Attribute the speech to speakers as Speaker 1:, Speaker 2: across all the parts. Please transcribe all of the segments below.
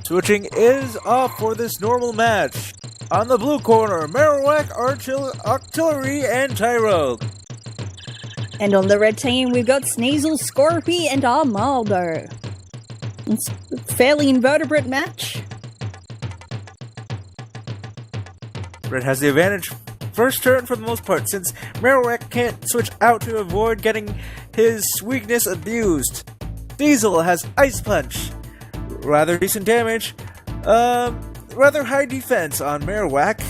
Speaker 1: Switching is off for this normal match. On the blue corner, Marowak, Octillery, and Tyrogue.
Speaker 2: And on the red team, we've got Sneasel, Skorupi, and Armaldo. It's a fairly invertebrate match.
Speaker 1: Red has the advantage first turn for the most part, since Marowak can't switch out to avoid getting his weakness abused. Sneasel has Ice Punch. Rather decent damage. Rather high defense on Marowak.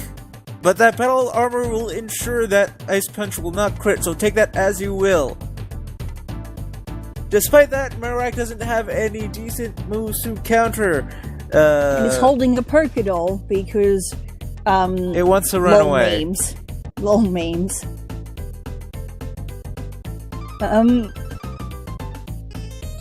Speaker 1: But that battle armor will ensure that Ice Punch will not crit, so take that as you will. Despite that, Marowak doesn't have any decent moves to counter.
Speaker 2: And it's holding a Pokédoll because
Speaker 1: it wants to run away.
Speaker 2: Lol memes.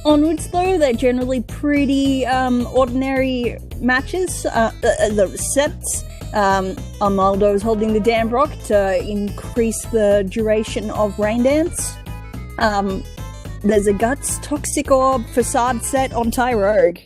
Speaker 2: Onwards though, they're generally pretty ordinary matches. The sets. Armaldo is holding the Damn Rock to increase the duration of Rain Dance. There's a Guts, Toxic Orb, Facade set on Tyrogue.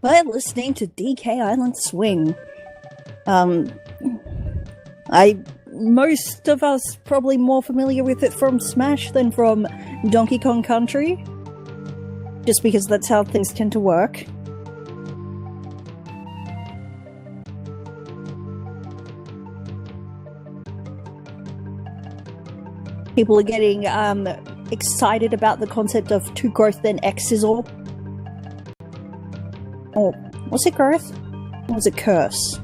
Speaker 2: We're listening to DK Island Swing. Most of us probably more familiar with it from Smash than from Donkey Kong Country. Just because that's how things tend to work. People are getting excited about the concept of 2 growth then X sizzle. Oh, was it growth? Or was it curse?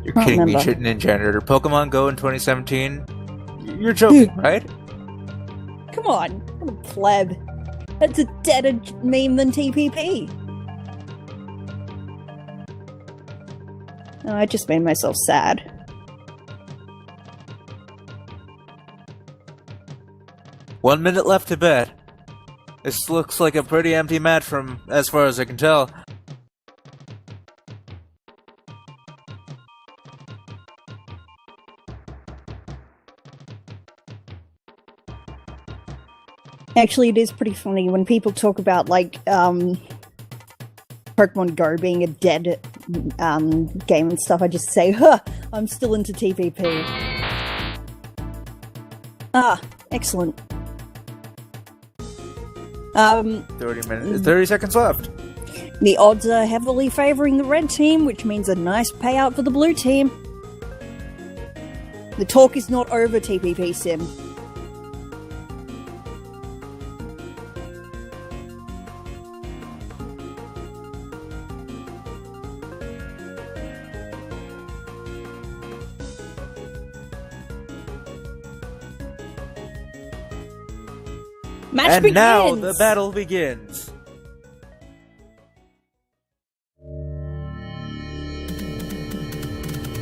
Speaker 1: You're kidding me, Ninja Janitor. Pokemon Go in 2017? You're joking, right?
Speaker 2: Come on, what a pleb. That's a deader meme than TPP. Oh, I just made myself sad.
Speaker 1: One minute left to bet. This looks like a pretty empty match from as far as I can tell.
Speaker 2: Actually, it is pretty funny when people talk about, like, Pokemon Go being a dead game and stuff. I just say, huh, I'm still into TPP. Ah, excellent.
Speaker 1: 30 seconds left.
Speaker 2: The odds are heavily favoring the red team, which means a nice payout for the blue team. The talk is not over, TPP Sim.
Speaker 1: And begins. Now the battle begins.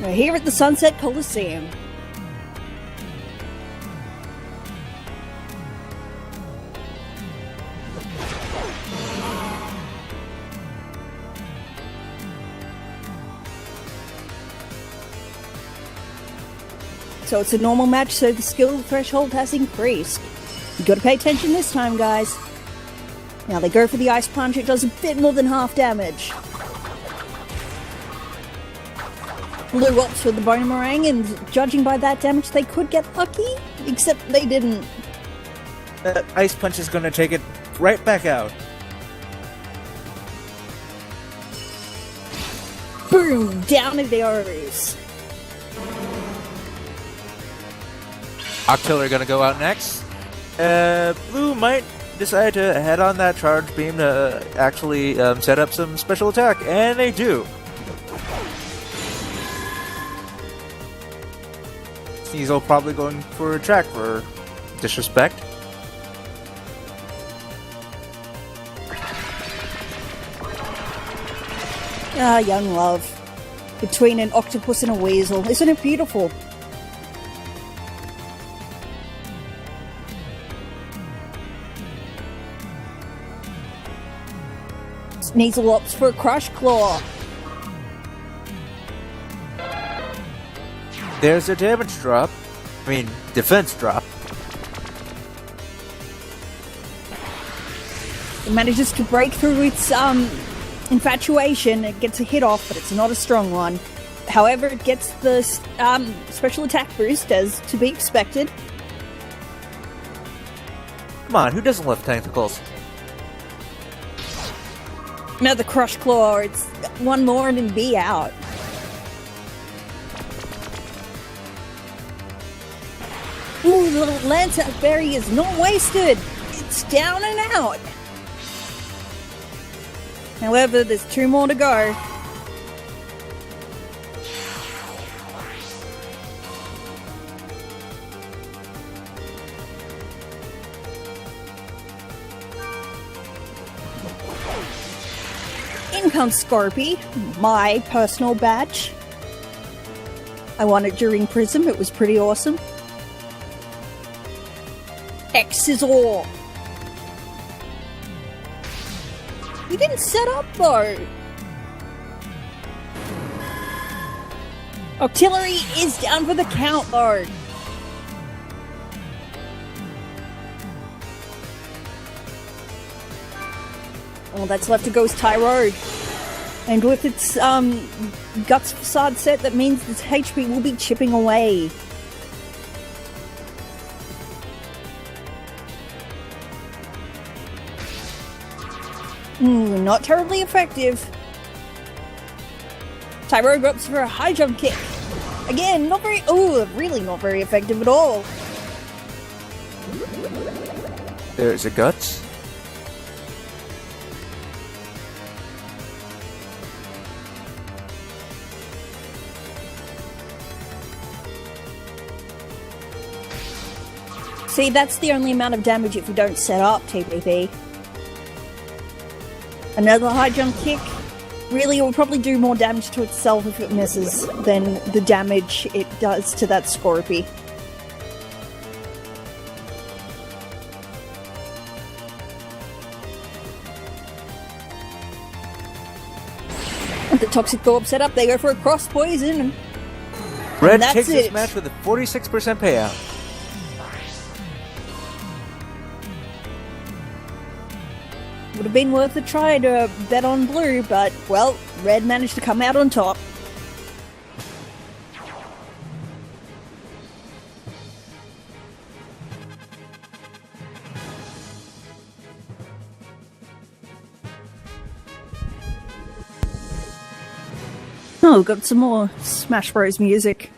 Speaker 2: We're here at the Sunset Coliseum. So it's a normal match, so the skill threshold has increased. You gotta pay attention this time, guys. Now they go for the Ice Punch, it does a bit more than half damage. Blue opts for the Boomerang, and judging by that damage, they could get lucky, except they didn't.
Speaker 1: That Ice Punch is gonna take it right back out.
Speaker 2: Boom! Down it goes.
Speaker 1: Octillery gonna go out next. Blue might decide to head on that charge beam to actually set up some special attack, and they do. Sneasel probably going for a track for disrespect.
Speaker 2: Ah, young love. Between an octopus and a weasel. Isn't it beautiful? Sneasel opts for a Crush Claw.
Speaker 1: There's a damage drop. I mean, defense drop.
Speaker 2: It manages to break through its infatuation. It gets a hit off, but it's not a strong one. However, it gets the special attack boost, as to be expected.
Speaker 1: Come on, who doesn't love tentacles?
Speaker 2: Another Crush Claw. It's one more and then be out. Ooh, the little Lancer Berry is not wasted. It's down and out. However, there's 2 more to go. In comes Skorupi, my personal badge. I won it during Prism, it was pretty awesome. X is all. You didn't set up though. Octillery is down for the count though. All that's left to go is Tyrogue. And with its Guts Facade set, that means its HP will be chipping away. Not terribly effective. Tyrogue opts for a high jump kick. Again, not very... Oh, really not very effective at all.
Speaker 1: There's a Guts.
Speaker 2: See, that's the only amount of damage if you don't set up TPP. Another high jump kick. Really, it will probably do more damage to itself if it misses than the damage it does to that Skorupi. And the Toxic Thorb set up, they go for a cross poison.
Speaker 1: Red takes this match with a 46% payout.
Speaker 2: Would have been worth a try to bet on blue, but, well, red managed to come out on top. Oh, got some more Smash Bros. Music.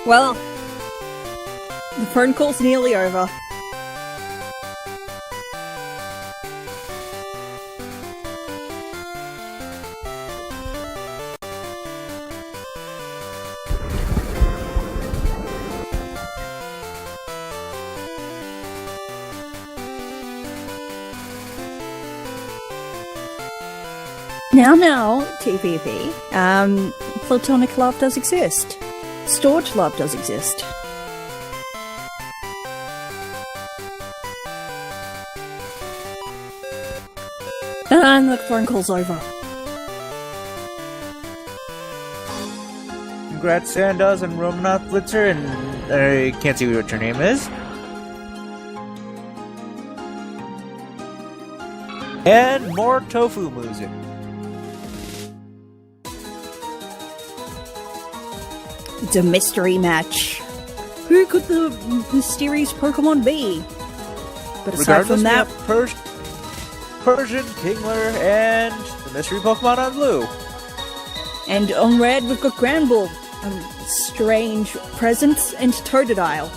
Speaker 2: Well, the phone call's nearly over. Now, TPP, platonic love does exist. Storage love does exist. And the phone call's over.
Speaker 1: Congrats, Sandoz and Romanoff Blitzer, and I can't see what your name is. And more tofu music.
Speaker 2: It's a mystery match. Who could the mysterious Pokemon be? But aside from that,
Speaker 1: Persian, Kingler, and the mystery Pokemon on blue.
Speaker 2: And on red, we've got Granbull, strange presence, and Totodile.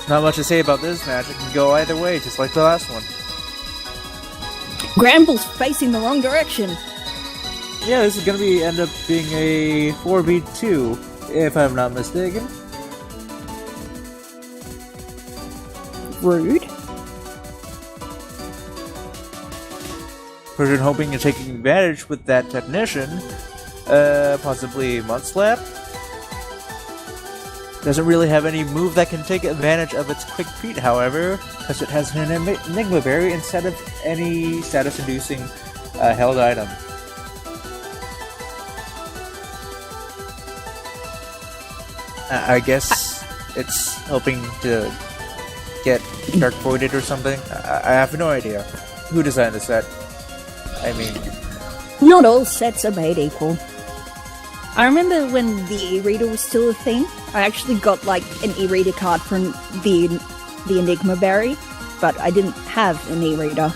Speaker 1: Not much to say about this match. It can go either way, just like the last one.
Speaker 2: Granbull's facing the wrong direction.
Speaker 1: Yeah, this is going to end up being a 4v2, if I'm not mistaken.
Speaker 2: Rude.
Speaker 1: Persian hoping to take advantage with that technician. Possibly Mudslap. Doesn't really have any move that can take advantage of its quick feet, however, because it has an Enigma Berry instead of any status-inducing held item. I guess it's hoping to get Dark Voided or something. I have no idea. Who designed the set? I mean...
Speaker 2: Not all sets are made equal. I remember when the e-reader was still a thing, I actually got like an e-reader card from the Enigma Berry, but I didn't have an e-reader.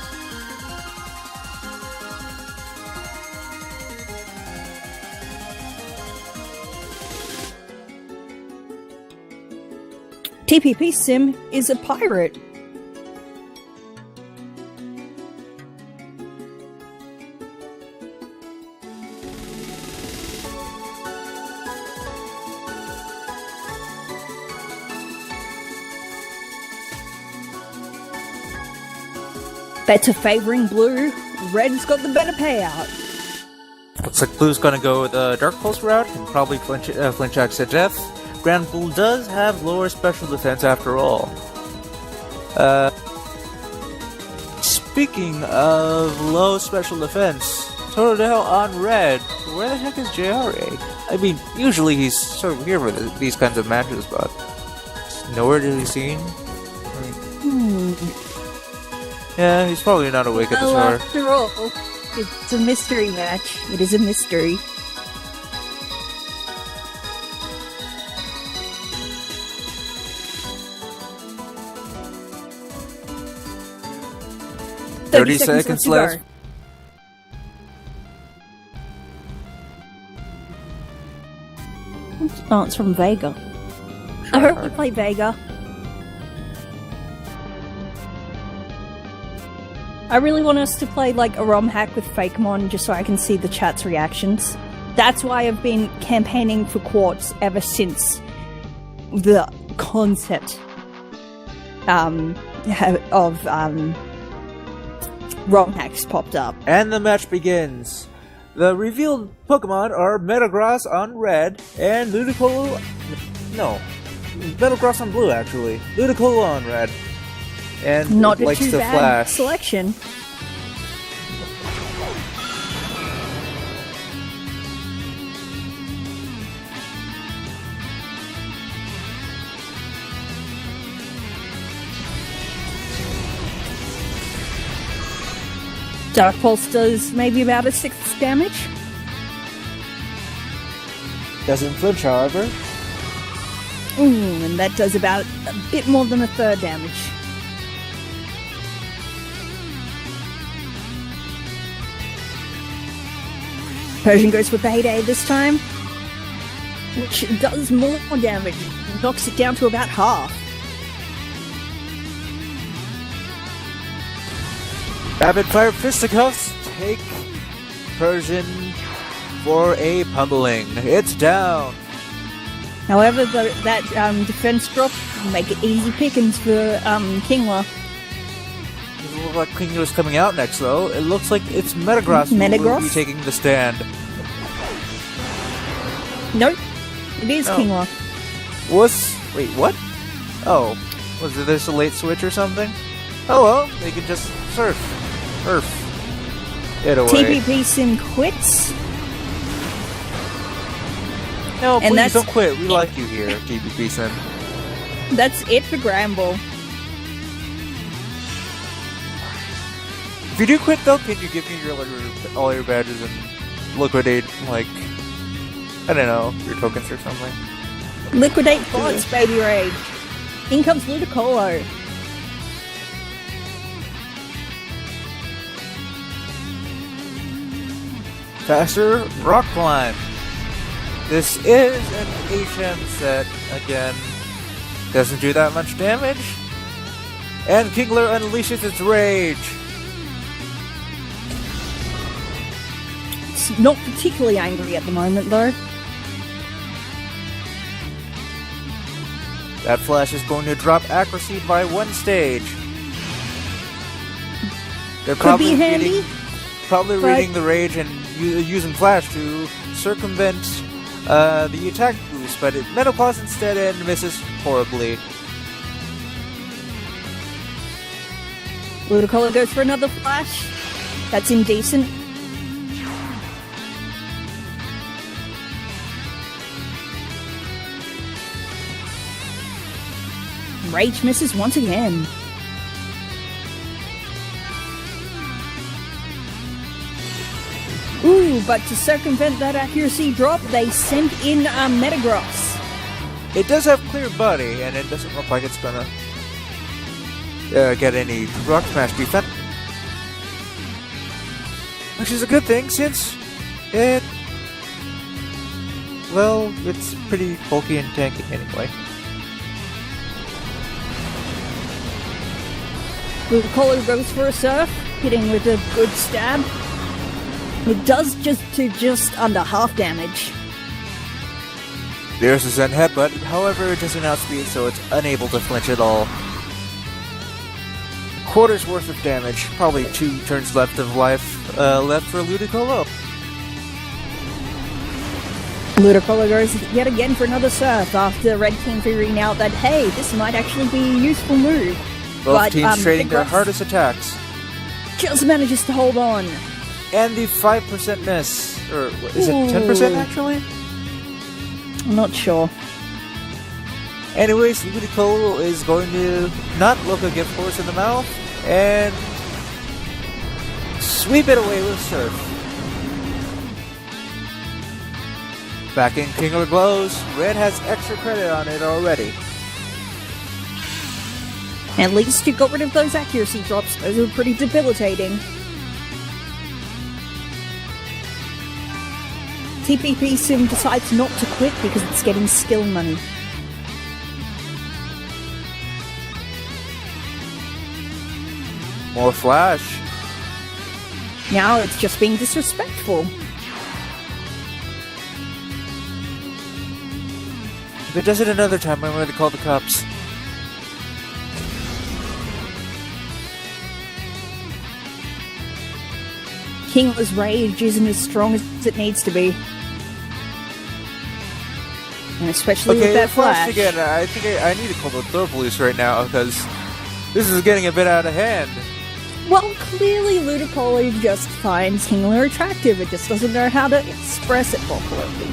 Speaker 2: TPP Sim is a pirate. Better favoring blue, red's got the better payout.
Speaker 1: Looks like blue's gonna go with the Dark Pulse route and probably flinch Axe to death. Granbull does have lower special defense after all. Speaking of low special defense, Totodile on red. Where the heck is JRA? I mean, usually he's sort of here for these kinds of matches, but nowhere to be seen. Yeah, he's probably not awake at this hour.
Speaker 2: After all, it's a mystery match. It is a mystery.
Speaker 1: Thirty seconds left.
Speaker 2: Oh, it's from Vega. I hope we play Vega. I really want us to play like a ROM hack with Fakemon just so I can see the chat's reactions. That's why I've been campaigning for Quartz ever since the concept of ROM hacks popped up.
Speaker 1: And the match begins. The revealed Pokemon are Metagross on red and Ludicolo. No, Metagross on blue actually. Ludicolo on red. And
Speaker 2: not
Speaker 1: it likes
Speaker 2: a too
Speaker 1: to
Speaker 2: bad
Speaker 1: flash.
Speaker 2: selection. Dark Pulse does maybe about a 6th damage.
Speaker 1: Doesn't flinch, however.
Speaker 2: And that does about a bit more than a 3rd damage. Persian goes for Payday this time, which does more damage, knocks it down to about half.
Speaker 1: Rapid Fire Fisticuffs take Persian for a pummeling. It's down.
Speaker 2: However, that defense drop will make it easy pickings for Kingler.
Speaker 1: Doesn't look like Kingler's coming out next, though. It looks like it's Metagross who will be taking the stand.
Speaker 2: Nope, it is Kingler.
Speaker 1: Wait, what? Oh, was this a late switch or something? Oh well, they can just surf. It away.
Speaker 2: TPP Sim quits.
Speaker 1: No, please don't quit. We like you here, TPP Sim.
Speaker 2: That's it for Granbull.
Speaker 1: If you do quit, though, can you give me all your badges and liquidate, like, I don't know, your tokens or something?
Speaker 2: Liquidate bots, Baby Rage. In comes Ludicolo.
Speaker 1: Faster Rock Climb. This is an HM set, again. Doesn't do that much damage. And Kingler unleashes its rage.
Speaker 2: It's not particularly angry at the moment, though.
Speaker 1: That flash is going to drop accuracy by 1 stage. They're
Speaker 2: Could be handy.
Speaker 1: probably reading the rage and using Flash to circumvent the attack boost, but it Metagross instead and misses horribly.
Speaker 2: Ludicolo goes for another Flash. That's indecent. Rage misses once again. Ooh, but to circumvent that accuracy drop, they sent in Metagross.
Speaker 1: It does have clear body, and it doesn't look like it's gonna get any Rock Smash defense. Which is a good thing, since it... well, it's pretty bulky and tanky anyway.
Speaker 2: Ludicolo goes for a surf, hitting with a good stab. It does just under half damage.
Speaker 1: There's a Zen Headbutt, however it doesn't outspeed, so it's unable to flinch at all. Quarter's worth of damage, probably 2 turns left of life left for Ludicolo.
Speaker 2: Ludicolo goes yet again for another surf after Red Team figuring out that, hey, this might actually be a useful move.
Speaker 1: Both teams trading their hardest attacks.
Speaker 2: Just manages to hold on.
Speaker 1: And the 5% miss. Or is it 10% actually?
Speaker 2: I'm not sure.
Speaker 1: Anyways, Ludicolo is going to not look a gift horse in the mouth and sweep it away with Surf. Back in Kingler glows. Red has extra credit on it already.
Speaker 2: At least you got rid of those accuracy drops. Those were pretty debilitating. TPP Sim decides not to quit because it's getting skill money.
Speaker 1: More Flash.
Speaker 2: Now it's just being disrespectful.
Speaker 1: If it does it another time, I'm going to call the cops.
Speaker 2: Kingler's rage isn't as strong as it needs to be. And especially with that Flash.
Speaker 1: Again, I think I need to call the Throw Police right now, because this is getting a bit out of hand.
Speaker 2: Well, clearly Ludicolo just finds Kingler attractive. It just doesn't know how to express it properly.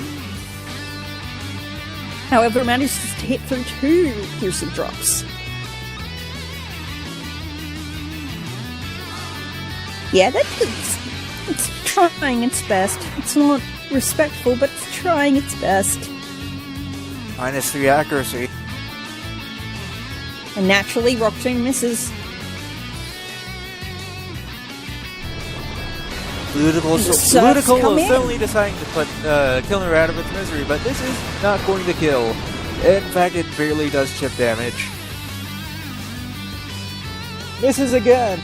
Speaker 2: However, it manages to hit through 2 accuracy drops. Yeah, it's trying its best. It's not respectful, but it's trying its best.
Speaker 1: -3 accuracy.
Speaker 2: And naturally, Rock Tomb misses.
Speaker 1: Ludicolo suddenly deciding to put Kingler out of its misery, but this is not going to kill. In fact, it barely does chip damage. Misses again.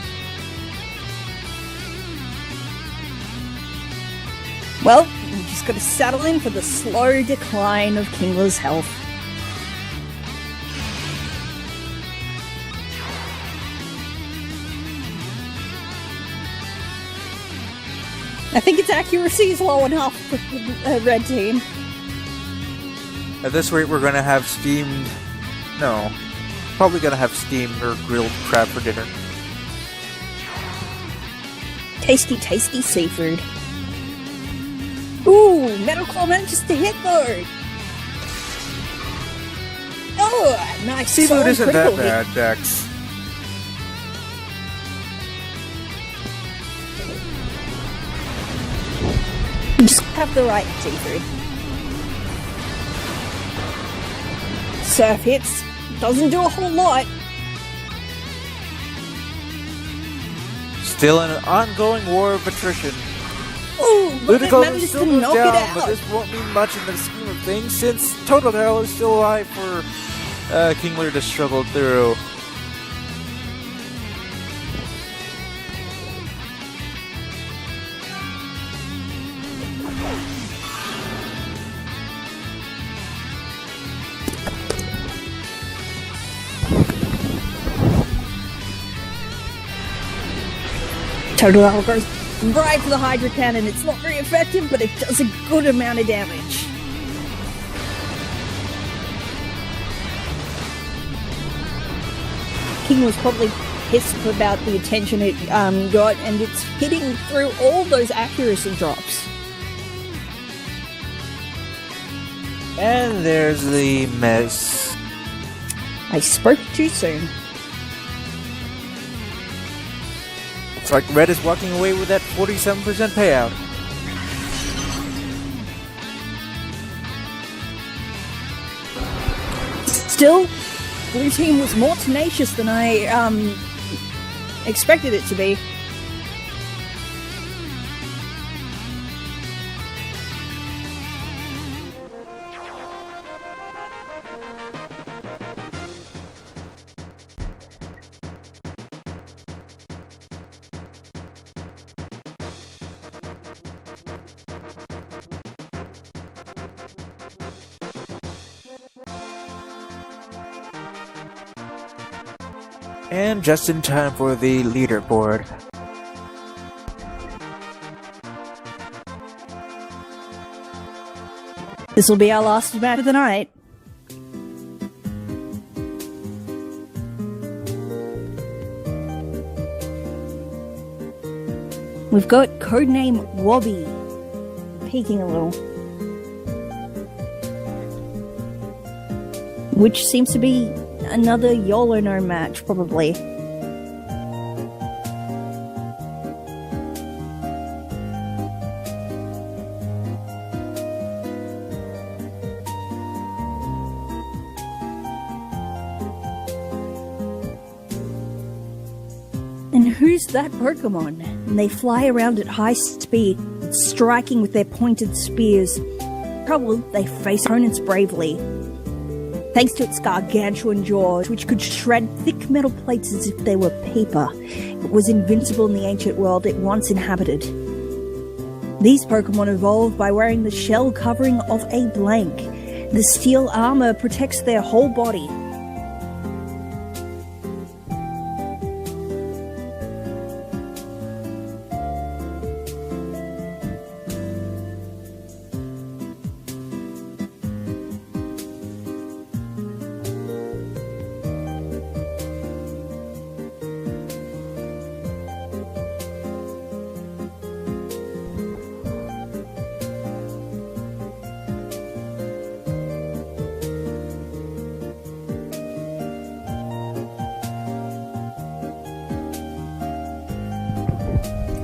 Speaker 2: Well, we just gotta settle in for the slow decline of Kingler's health. I think its accuracy is low enough for the Red Team.
Speaker 1: At this rate, we're gonna have steamed... no. Probably gonna have steamed or grilled crab for dinner.
Speaker 2: Tasty, tasty seafood. Ooh, Metagross manages to hit though! Oh, nice.
Speaker 1: Seafood isn't that bad, Dex.
Speaker 2: You just have the right seafood. Surf hits. Doesn't do a whole lot.
Speaker 1: Still an ongoing war of attrition.
Speaker 2: Ooh, but it
Speaker 1: Ludicolo
Speaker 2: manages
Speaker 1: still
Speaker 2: to
Speaker 1: goes
Speaker 2: knock
Speaker 1: down,
Speaker 2: it out.
Speaker 1: but this won't mean much in the scheme of things, since Totodile is still alive for Kingler to struggle through.
Speaker 2: Totodile goes Right for the Hydra Cannon. It's not very effective, but it does a good amount of damage. King was probably pissed about the attention it got, and it's hitting through all those accuracy drops.
Speaker 1: And there's the mess.
Speaker 2: I spoke too soon.
Speaker 1: Looks like Red is walking away with that 47% payout.
Speaker 2: Still, Blue Team was more tenacious than I expected it to be.
Speaker 1: And just in time for the leaderboard.
Speaker 2: This will be our last match of the night. We've got codename Wobby. Peeking a little. Which seems to be another YOLO match, probably. And who's that Pokemon? And they fly around at high speed, striking with their pointed spears. Trouble, they face opponents bravely. Thanks to its gargantuan jaws, which could shred thick metal plates as if they were paper, it was invincible in the ancient world it once inhabited. These Pokemon evolved by wearing the shell covering of a blank. The steel armor protects their whole body.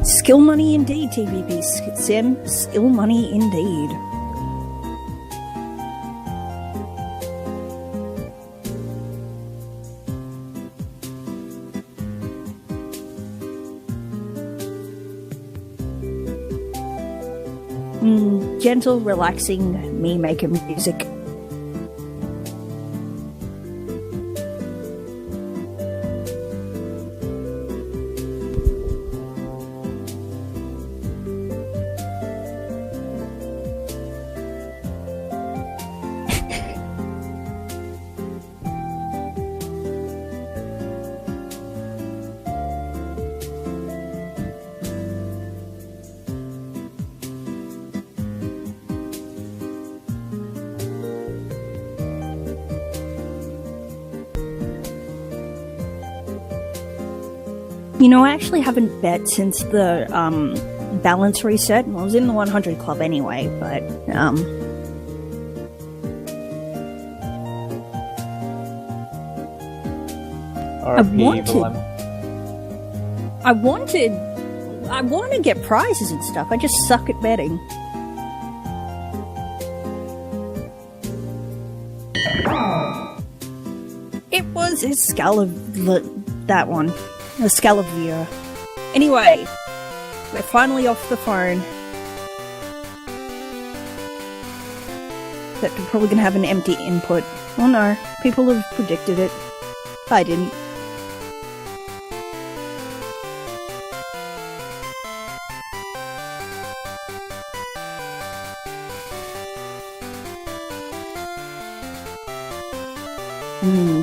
Speaker 2: Skill money indeed, TVP Sim. Skill money indeed. Gentle, relaxing, me making music. You know, I actually haven't bet since the balance reset. Well, I was in the 100 club anyway, but I want to get prizes and stuff. I just suck at betting. It was a that one. A Scalavier. Anyway, we're finally off the phone. That we're probably gonna have an empty input. Oh no, people have predicted it. I didn't.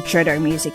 Speaker 2: Jodo music.